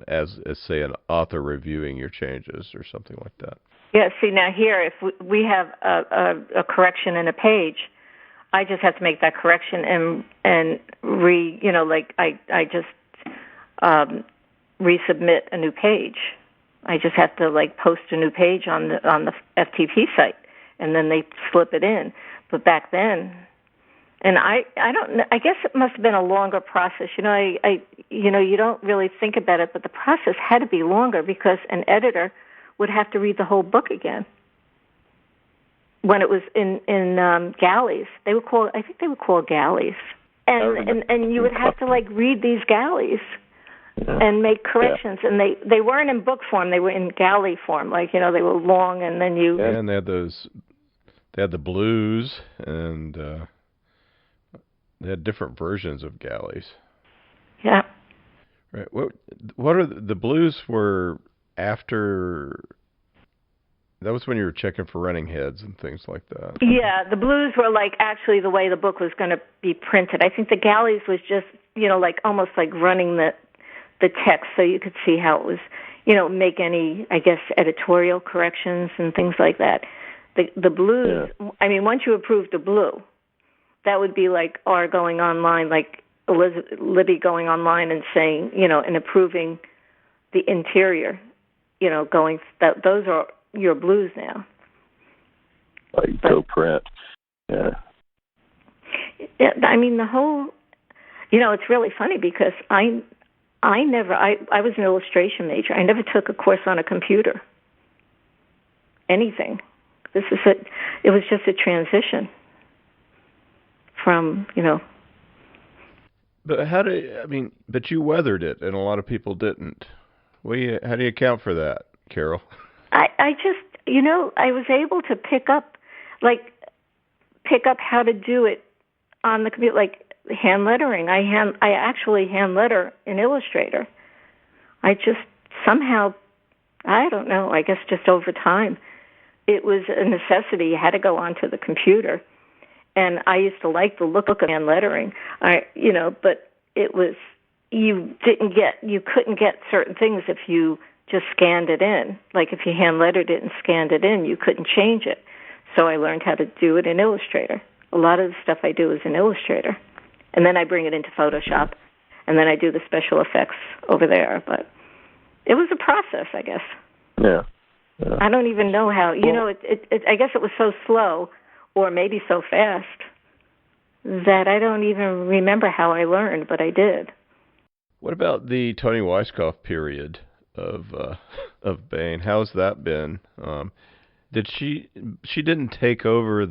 as say, an author reviewing your changes or something like that. Yeah, see, now here, if we have a correction in a page, I just have to make that correction and I just resubmit a new page. I just have to post a new page on the FTP site, and then they slip it in. But back then, and I don't know, I guess it must have been a longer process. You don't really think about it, but the process had to be longer because an editor would have to read the whole book again. When it was in galleys, I think they would call galleys, and you would have to read these galleys and make corrections, and they weren't in book form; they were in galley form. They were long, and then you. Yeah, and they had the blues, and they had different versions of galleys. Yeah. Right. What are the blues were after? That was when you were checking for running heads and things like that. Yeah, the blues were actually the way the book was going to be printed. I think the galleys was just almost running the text so you could see how it was, make any, I guess, editorial corrections and things like that. The blues, yeah. I mean, once you approved the blue, that would be our going online, Libby going online and saying, and approving the interior, those are your blues now. Go print. Yeah. I mean, the whole, it's really funny because I was an illustration major. I never took a course on a computer. Anything. It was just a transition from, But but you weathered it, and a lot of people didn't. How do you account for that, Carol? I just, I was able to pick up how to do it on the computer, hand lettering. I actually hand letter in Illustrator. I just somehow, I don't know, I guess just over time, it was a necessity. You had to go onto the computer. And I used to like the look of hand lettering. But it was, you couldn't get certain things if you just scanned it in. If you hand lettered it and scanned it in, you couldn't change it. So I learned how to do it in Illustrator. A lot of the stuff I do is in Illustrator. And then I bring it into Photoshop, and then I do the special effects over there. But it was a process, I guess. Yeah. I don't even know how. I guess it was so slow, or maybe so fast, that I don't even remember how I learned, but I did. What about the Toni Weisskopf period of Baen? How's that been? Did she didn't take over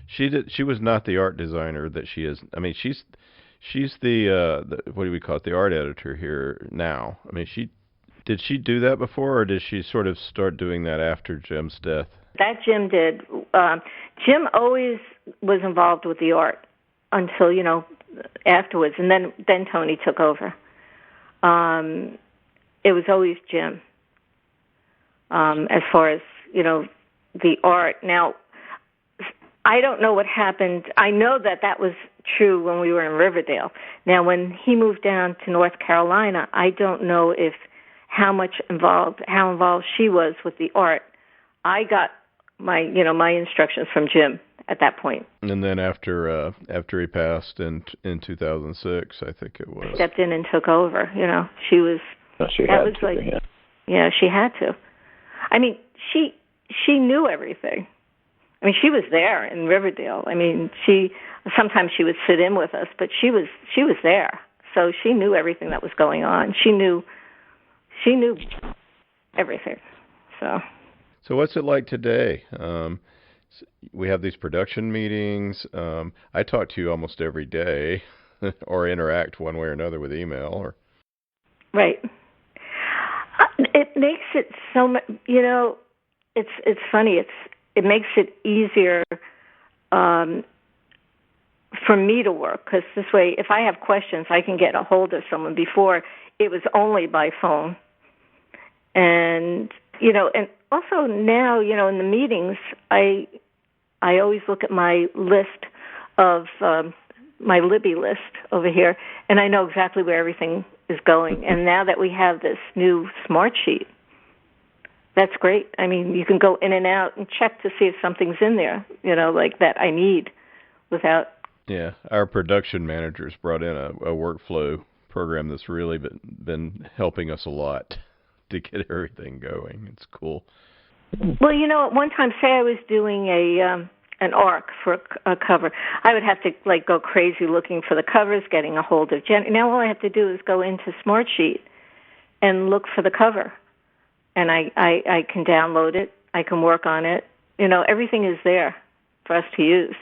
she was not the art designer that she is. I mean, she's the what do we call it, the art editor here now. I mean, did she do that before, or did she sort of start doing that after Jim's death? That Jim did. Jim always was involved with the art until afterwards, and then Toni took over. It was always Jim. As far as the art. Now, I don't know what happened. I know that was true when we were in Riverdale. Now, when he moved down to North Carolina, I don't know how involved she was with the art. I got my instructions from Jim at that point. And then after he passed in 2006, I think it was. Stepped in and took over. You know, she was. She had to. Yeah, she had to. I mean, she knew everything. I mean, she was there in Riverdale. I mean, sometimes she would sit in with us, but she was there. So she knew everything that was going on. She knew everything. So what's it like today? We have these production meetings. I talk to you almost every day, or interact one way or another with email. Right. It makes it so much. You know, it's funny. It makes it easier for me to work, because this way, if I have questions, I can get a hold of someone. Before, it was only by phone. And, you know, and also now, you know, in the meetings, I always look at my list of, my Libby list over here, and I know exactly where everything is going. And now that we have this new smart sheet, that's great. I mean, you can go in and out and check to see if something's in there, you know, like that I need without. Yeah, our production managers brought in a workflow program that's really been helping us a lot to get everything going. It's cool. Well, you know, at one time, say I was doing an arc for a cover, I would have to like go crazy looking for the covers, getting a hold of Jen. Now all I have to do is go into Smartsheet and look for the cover, and I can download it. I can work on it. You know, everything is there for us to use.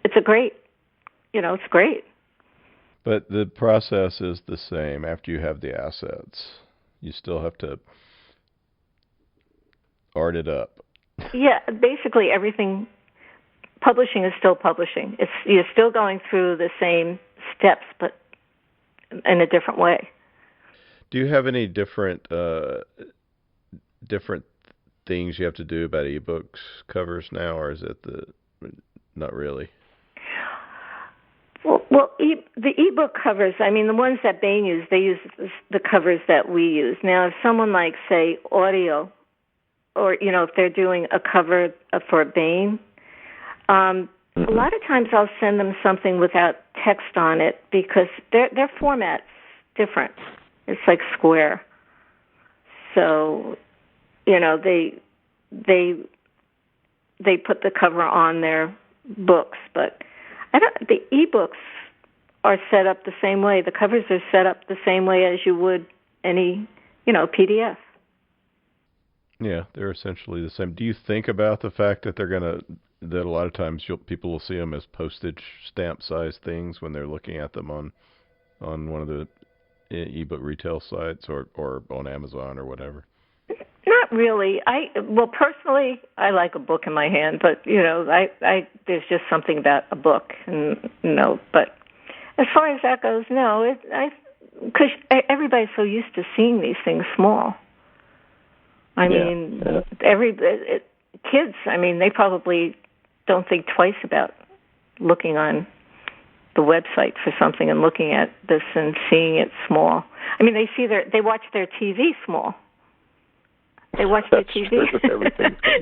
It's great. But the process is the same. After you have the assets, you still have to art it up. Yeah, basically everything. Publishing is still publishing. You're still going through the same steps, but in a different way. Do you have any different things you have to do about ebooks covers now, or is it not really? Well, the ebook covers, I mean, the ones that Baen use, they use the covers that we use. Now, if someone like, say, audio, or, you know, if they're doing a cover for Baen, a lot of times I'll send them something without text on it, because their format's different. It's like square. So, you know, they put the cover on their books, but the ebooks are set up the same way. The covers are set up the same way as you would any, you know, PDF. Yeah, they're essentially the same. Do you think about the fact that that a lot of times people will see them as postage stamp size things when they're looking at them on one of the ebook retail sites or on Amazon or whatever? Not really. Personally, I like a book in my hand, but you know, there's just something about a book, and you know. But as far as that goes, no, because everybody's so used to seeing these things small. I mean, kids. I mean, they probably don't think twice about looking on the website for something and looking at this and seeing it small. I mean, they watch their TV small. They watch their TV.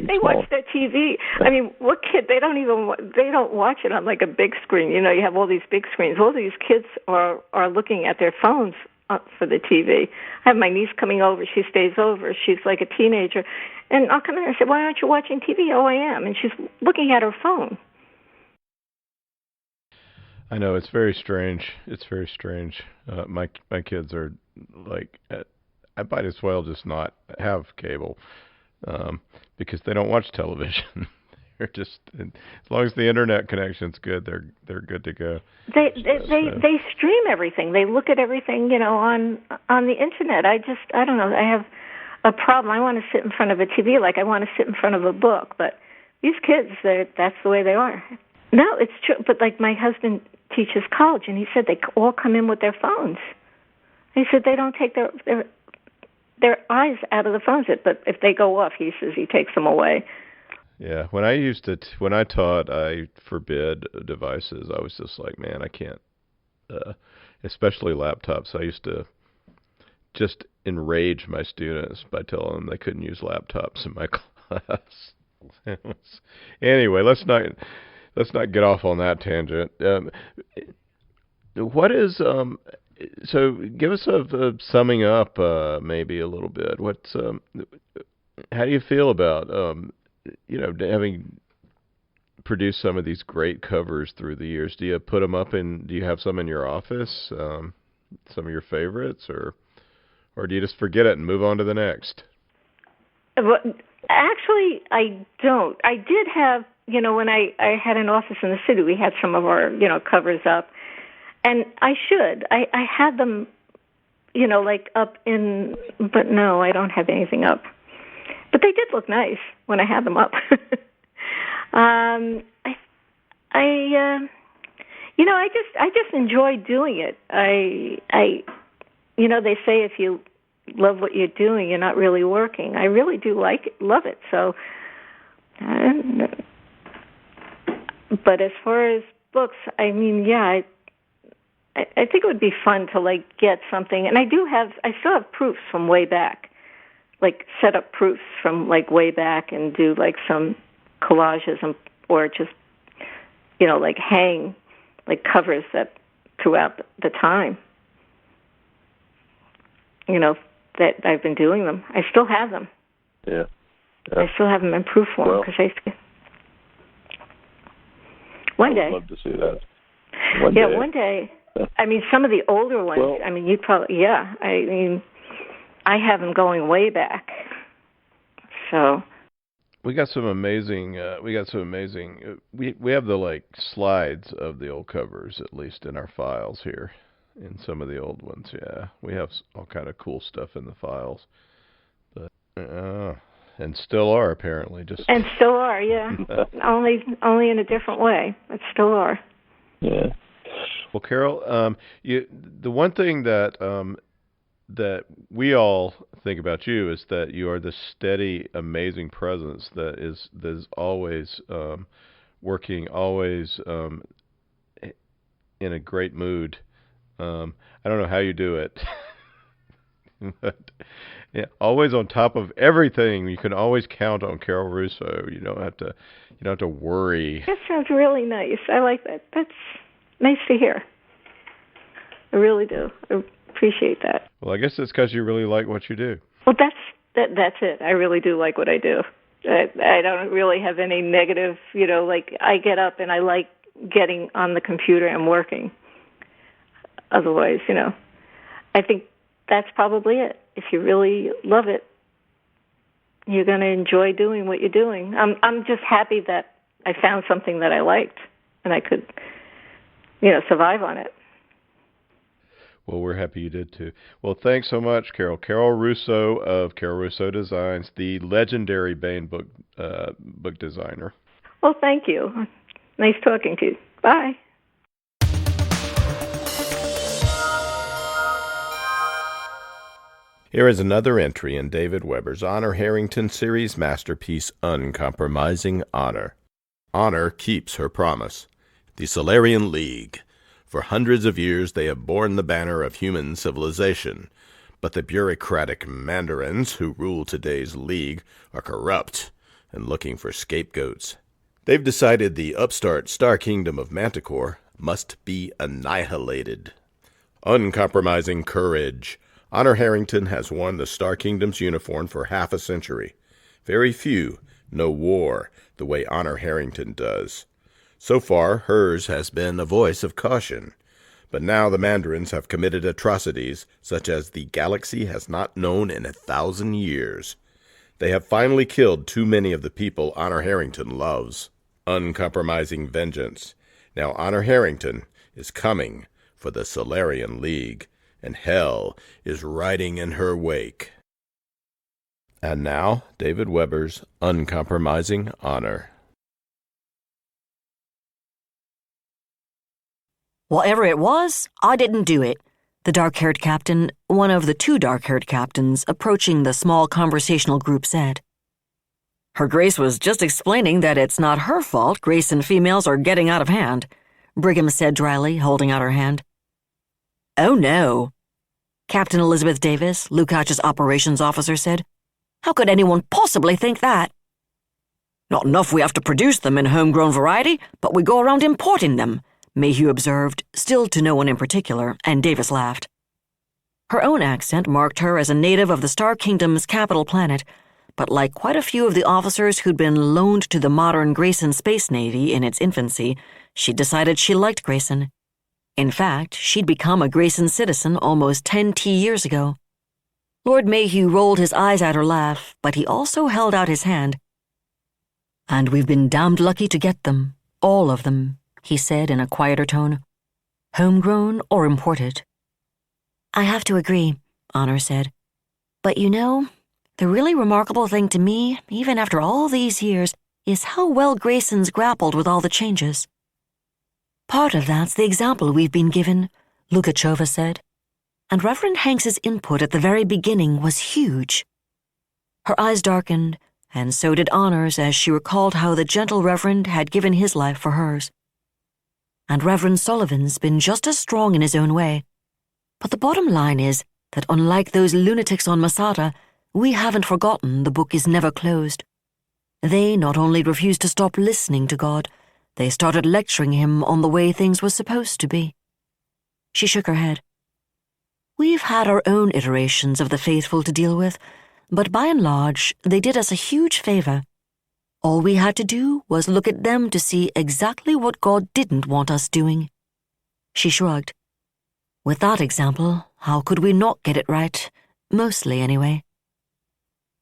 They watch their TV. I mean, what kid? They don't watch it on like a big screen. You know, you have all these big screens. All these kids are looking at their phones for the TV. I have my niece coming over. She stays over. She's like a teenager, and I'll come in and say, "Why aren't you watching TV?" "Oh, I am," and she's looking at her phone. I know, it's very strange. It's very strange. My kids are like, I might as well just not have cable, because they don't watch television. They're just, as long as the internet connection's good, they're good to go. They stream everything. They look at everything, you know, on the internet. I don't know. I have a problem. I want to sit in front of a TV like I want to sit in front of a book. But these kids, that's the way they are. No, it's true. But like my husband teaches college, and he said they all come in with their phones. He said they don't take their eyes out of the phones. But if they go off, he says he takes them away. Yeah, when I taught, I forbid devices. I was just like, man, I can't, especially laptops. I used to just enrage my students by telling them they couldn't use laptops in my class. Anyway, let's let's not get off on that tangent. What is so? Give us a summing up, maybe a little bit. What's how do you feel about having produced some of these great covers through the years? Do you put them up in? Do you have some in your office? Some of your favorites, or do you just forget it and move on to the next? Well, actually, I don't. I did have, when I had an office in the city, we had some of our, covers up. And I should. I had them, like up in, but no, I don't have anything up. But they did look nice when I had them up. I just enjoy doing it. They say if you love what you're doing, you're not really working. I really do love it. So, but as far as books, I mean, yeah, I think it would be fun to get something, and I still have proofs from way back, set up proofs from way back, and do some collages or just hang covers that throughout the time. That I've been doing them. I still have them. Yeah. I still have them in proof form because one day. I would love to see that. One day. I mean, some of the older ones. Well, I mean, you'd probably. Yeah. I mean, I have them going way back. So. We got some amazing. We have the slides of the old covers, at least in our files here. In some of the old ones, yeah, we have all kind of cool stuff in the files, but and still are apparently yeah. only in a different way, but still are. Yeah. Well, Carol, the one thing that we all think about you is that you are this steady, amazing presence that is always working, always in a great mood. I don't know how you do it, but yeah, always on top of everything. You can always count on Carol Russo. You don't have to worry. That sounds really nice. I like that. That's nice to hear. I really do. I appreciate that. Well, I guess it's because you really like what you do. Well, that's it. I really do like what I do. I don't really have any negative. I get up and I like getting on the computer and working. Otherwise, I think that's probably it. If you really love it, you're going to enjoy doing what you're doing. I'm just happy that I found something that I liked and I could, survive on it. Well, we're happy you did too. Well, thanks so much, Carol. Carol Russo of Carol Russo Designs, the legendary Baen book designer. Well, thank you. Nice talking to you. Bye. Here is another entry in David Weber's Honor Harrington series masterpiece, Uncompromising Honor. Honor keeps her promise. The Solarian League. For hundreds of years they have borne the banner of human civilization, but the bureaucratic mandarins who rule today's League are corrupt and looking for scapegoats. They've decided the upstart Star Kingdom of Manticore must be annihilated. Uncompromising courage. Honor Harrington has worn the Star Kingdom's uniform for half a century. Very few know war the way Honor Harrington does. So far, hers has been a voice of caution. But now the Mandarins have committed atrocities such as the galaxy has not known in 1,000 years. They have finally killed too many of the people Honor Harrington loves. Uncompromising vengeance. Now Honor Harrington is coming for the Solarian League, and hell is riding in her wake. And now, David Weber's Uncompromising Honor. Whatever it was, I didn't do it. The dark-haired captain, one of the two dark-haired captains, approaching the small conversational group said. Her Grace was just explaining that it's not her fault Grace and females are getting out of hand, Brigham said dryly, holding out her hand. Oh, no. Captain Elizabeth Davis, Lukacs's operations officer, said. How could anyone possibly think that? Not enough we have to produce them in homegrown variety, but we go around importing them, Mayhew observed, still to no one in particular, and Davis laughed. Her own accent marked her as a native of the Star Kingdom's capital planet, but like quite a few of the officers who'd been loaned to the modern Grayson Space Navy in its infancy, she'd decided she liked Grayson. In fact, she'd become a Grayson citizen almost 10 years ago. Lord Mayhew rolled his eyes at her laugh, but he also held out his hand. "And we've been damned lucky to get them, all of them," he said in a quieter tone. "Homegrown or imported." "I have to agree," Honor said. "But you know, the really remarkable thing to me, even after all these years, is how well Grayson's grappled with all the changes." "Part of that's the example we've been given," Lukachova said. "And Reverend Hanks's input at the very beginning was huge." Her eyes darkened, and so did Honor's as she recalled how the gentle Reverend had given his life for hers. "And Reverend Sullivan's been just as strong in his own way. But the bottom line is that unlike those lunatics on Masada, we haven't forgotten the book is never closed. They not only refused to stop listening to God, they started lecturing him on the way things were supposed to be." She shook her head. "We've had our own iterations of the faithful to deal with, but by and large, they did us a huge favor. All we had to do was look at them to see exactly what God didn't want us doing." She shrugged. "With that example, how could we not get it right? Mostly, anyway."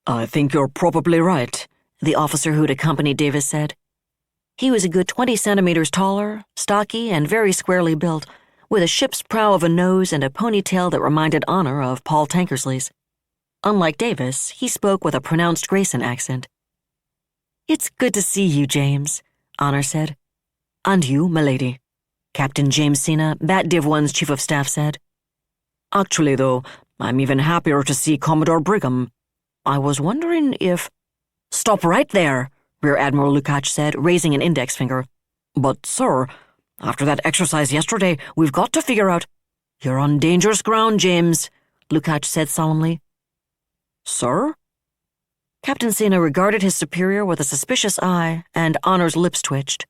"I think you're probably right," the officer who'd accompanied Davis said. He was a good 20 centimeters taller, stocky, and very squarely built, with a ship's prow of a nose and a ponytail that reminded Honor of Paul Tankersley's. Unlike Davis, he spoke with a pronounced Grayson accent. "It's good to see you, James," Honor said. "And you, milady," Captain James Sena, Bat Div 1's chief of staff, said. "Actually, though, I'm even happier to see Commodore Brigham. I was wondering if—" "Stop right there," Rear Admiral Lukács said, raising an index finger. "But, sir, after that exercise yesterday, we've got to figure out—" "You're on dangerous ground, James," Lukács said solemnly. "Sir?" Captain Sena regarded his superior with a suspicious eye, and Honor's lips twitched.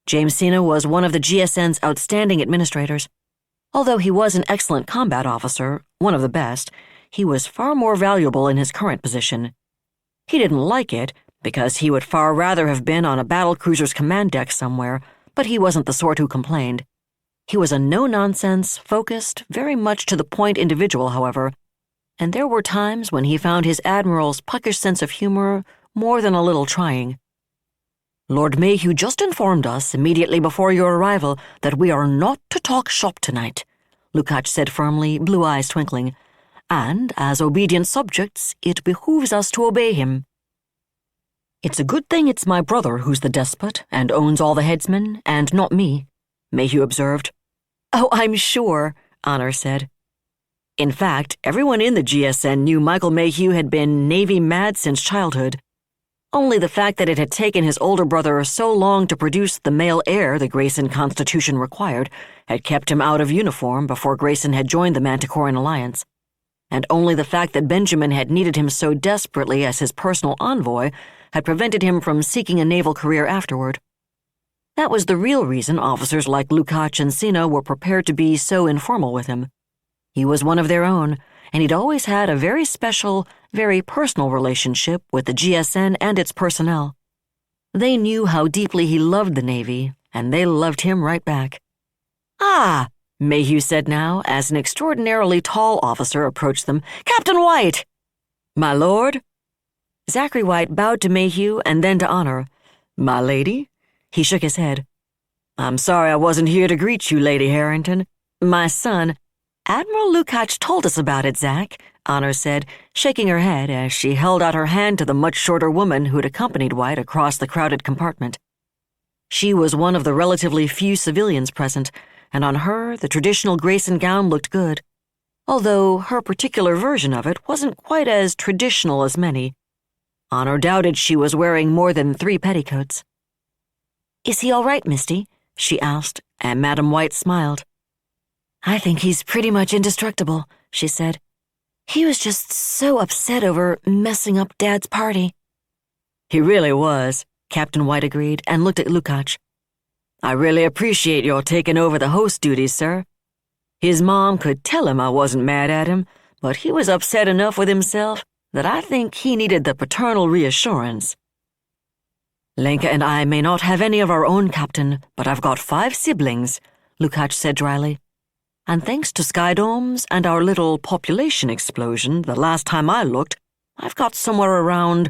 James Sena was one of the GSN's outstanding administrators. Although he was an excellent combat officer, one of the best, he was far more valuable in his current position. He didn't like it, because he would far rather have been on a battlecruiser's command deck somewhere, but he wasn't the sort who complained. He was a no-nonsense, focused, very much to the point individual, however, and there were times when he found his admiral's puckish sense of humor more than a little trying. "Lord Mayhew just informed us immediately before your arrival that we are not to talk shop tonight," Lukács said firmly, blue eyes twinkling, "and as obedient subjects, it behooves us to obey him." "It's a good thing it's my brother who's the despot and owns all the headsmen, and not me," Mayhew observed. "Oh, I'm sure," Honor said. In fact, everyone in the GSN knew Michael Mayhew had been Navy mad since childhood. Only the fact that it had taken his older brother so long to produce the male heir the Grayson Constitution required had kept him out of uniform before Grayson had joined the Manticoran Alliance. And only the fact that Benjamin had needed him so desperately as his personal envoy had prevented him from seeking a naval career afterward. That was the real reason officers like Lukács and Sena were prepared to be so informal with him. He was one of their own, and he'd always had a very special, very personal relationship with the GSN and its personnel. They knew how deeply he loved the Navy, and they loved him right back. "Ah," Mayhew said now, as an extraordinarily tall officer approached them. "Captain White!" "My lord?" Zachary White bowed to Mayhew and then to Honor. "My lady?" He shook his head. "I'm sorry I wasn't here to greet you, Lady Harrington. My son—" "Admiral Lukács told us about it, Zach," Honor said, shaking her head as she held out her hand to the much shorter woman who'd accompanied White across the crowded compartment. She was one of the relatively few civilians present, and on her the traditional Grayson gown looked good, although her particular version of it wasn't quite as traditional as many. Honor doubted she was wearing more than 3 petticoats. "Is he all right, Misty?" she asked, and Madam White smiled. "I think he's pretty much indestructible," she said. "He was just so upset over messing up Dad's party." He really was, Captain White agreed and looked at Lukács. I really appreciate your taking over the host duties, sir. His mom could tell him I wasn't mad at him, but he was upset enough with himself that I think he needed the paternal reassurance. Lenka and I may not have any of our own, Captain, but I've got 5 siblings, Lukács said dryly. And thanks to sky domes and our little population explosion, the last time I looked, I've got somewhere around,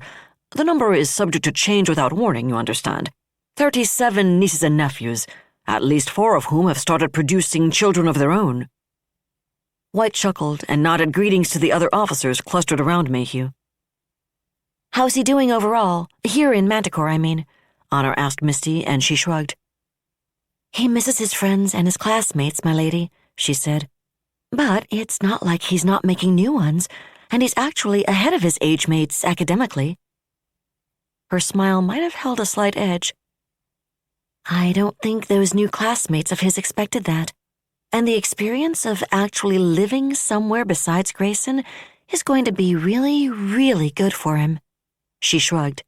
the number is subject to change without warning, you understand, 37 nieces and nephews, at least 4 of whom have started producing children of their own. White chuckled and nodded greetings to the other officers clustered around Mayhew. How's he doing overall? Here in Manticore, I mean, Honor asked Misty, and she shrugged. He misses his friends and his classmates, my lady, she said. But it's not like he's not making new ones, and he's actually ahead of his age mates academically. Her smile might have held a slight edge. I don't think those new classmates of his expected that, and the experience of actually living somewhere besides Grayson is going to be really, really good for him. She shrugged.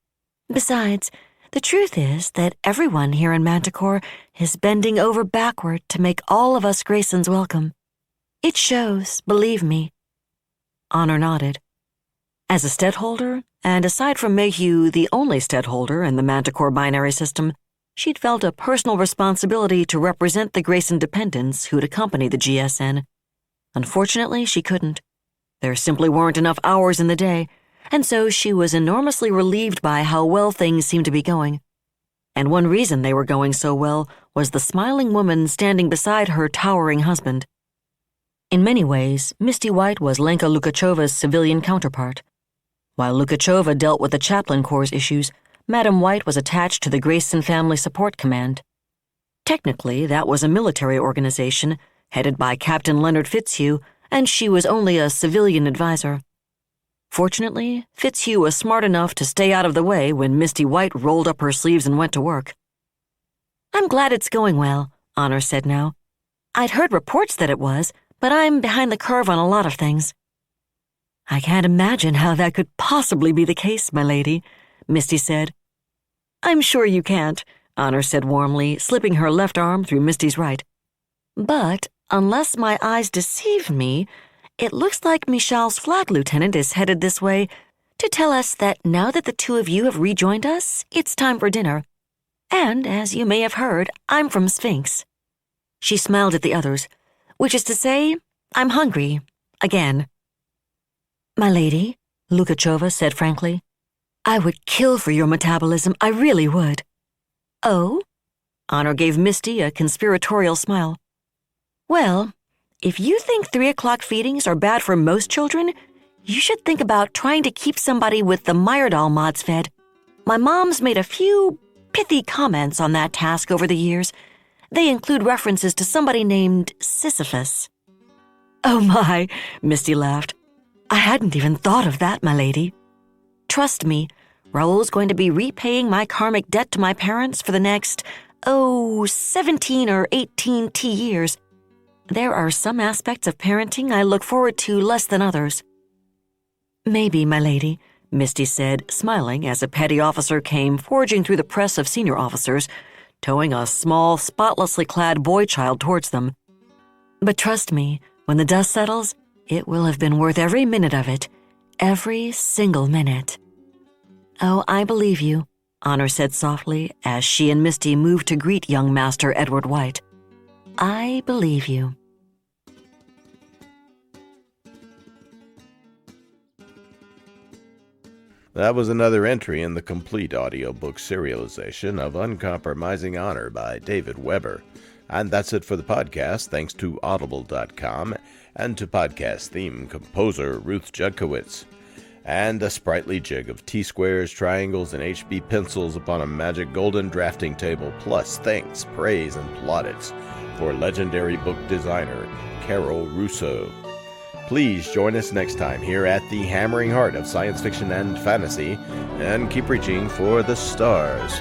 Besides, the truth is that everyone here in Manticore is bending over backward to make all of us Graysons welcome. It shows, believe me. Honor nodded. As a stedholder, and aside from Mayhew the only stedholder in the Manticore binary system, she'd felt a personal responsibility to represent the Grayson dependents who'd accompany the GSN. Unfortunately, she couldn't. There simply weren't enough hours in the day, and so she was enormously relieved by how well things seemed to be going. And one reason they were going so well was the smiling woman standing beside her towering husband. In many ways, Misty White was Lenka Lukachova's civilian counterpart. While Lukachova dealt with the Chaplain Corps' issues, Madam White was attached to the Grayson Family Support Command. Technically, that was a military organization, headed by Captain Leonard Fitzhugh, and she was only a civilian advisor. Fortunately, Fitzhugh was smart enough to stay out of the way when Misty White rolled up her sleeves and went to work. I'm glad it's going well, Honor said now. I'd heard reports that it was, but I'm behind the curve on a lot of things. I can't imagine how that could possibly be the case, my lady, Misty said. I'm sure you can't, Honor said warmly, slipping her left arm through Misty's right. But, unless my eyes deceive me, it looks like Michal's flag lieutenant is headed this way to tell us that now that the 2 of you have rejoined us, it's time for dinner. And, as you may have heard, I'm from Sphinx. She smiled at the others, which is to say, I'm hungry. Again. My lady, Lukachova said frankly, I would kill for your metabolism, I really would. Oh? Honor gave Misty a conspiratorial smile. Well, if you think 3 o'clock feedings are bad for most children, you should think about trying to keep somebody with the Myrdal mods fed. My mom's made a few pithy comments on that task over the years. They include references to somebody named Sisyphus. Oh my, Misty laughed. I hadn't even thought of that, my lady. Trust me, Raoul's going to be repaying my karmic debt to my parents for the next, 17 or 18 years. There are some aspects of parenting I look forward to less than others. Maybe, my lady, Misty said, smiling as a petty officer came forging through the press of senior officers, towing a small, spotlessly clad boy-child towards them. But trust me, when the dust settles, it will have been worth every minute of it. Every single minute. Oh, I believe you, Honor said softly as she and Misty moved to greet young Master Edward White. I believe you. That was another entry in the complete audiobook serialization of Uncompromising Honor by David Weber. And that's it for the podcast, thanks to Audible.com and to podcast theme composer Ruth Judkowitz. And a sprightly jig of T-squares, triangles, and HB pencils upon a magic golden drafting table, plus thanks, praise, and plaudits for legendary book designer Carol Russo. Please join us next time here at the hammering heart of science fiction and fantasy, and keep reaching for the stars.